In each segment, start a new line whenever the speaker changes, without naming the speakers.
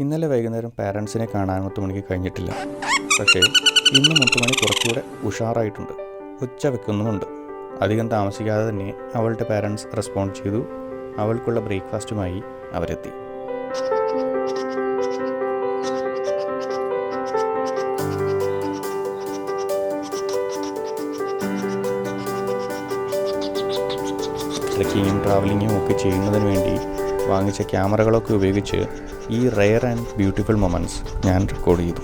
ഇന്നലെ വൈകുന്നേരം പാരൻസിനെ കാണാൻ മുത്തുമണിക്ക് കഴിഞ്ഞിട്ടില്ല. പക്ഷേ ഇന്ന് മുത്തുമണി കുറച്ചുകൂടെ ഉഷാറായിട്ടുണ്ട്. ഉച്ച വെക്കുന്നുമുണ്ട്. അധികം താമസിക്കാതെ തന്നെ അവളുടെ പാരൻസ് റെസ്പോണ്ട് ചെയ്തു. അവൾക്കുള്ള ബ്രേക്ക്ഫാസ്റ്റുമായി അവരെത്തി. ട്രെക്കിങ്ങും ട്രാവലിങ്ങും ഒക്കെ ചെയ്യുന്നതിന് വേണ്ടി വാങ്ങിച്ച ക്യാമറകളൊക്കെ ഉപയോഗിച്ച് ഈ റെയർ ആൻഡ് ബ്യൂട്ടിഫുൾ മൊമെൻറ്റ്സ് ഞാൻ റെക്കോർഡ് ചെയ്തു.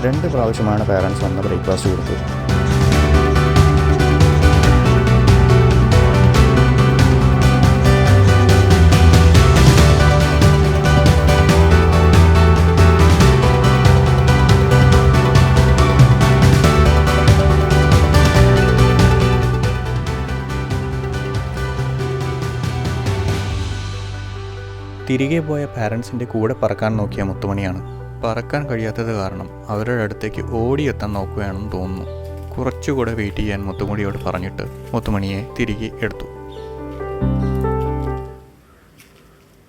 രണ്ട് പ്രാവശ്യമാണ് പാരൻസ് വന്ന് ബ്രേക്ക്ഫാസ്റ്റ് കൊടുത്തത്. തിരികെ പോയ പാരൻസിൻ്റെ കൂടെ പറക്കാൻ നോക്കിയ മുത്തുമണിയാണ്. പറക്കാൻ കഴിയാത്തത് കാരണം അവരുടെ അടുത്തേക്ക് ഓടിയെത്താൻ നോക്കുകയാണെന്ന് തോന്നുന്നു. കുറച്ചുകൂടെ വെയിറ്റ് ചെയ്യാൻ മുത്തുമണിയോട് പറഞ്ഞിട്ട് മുത്തുമണിയെ തിരികെ എടുത്തു.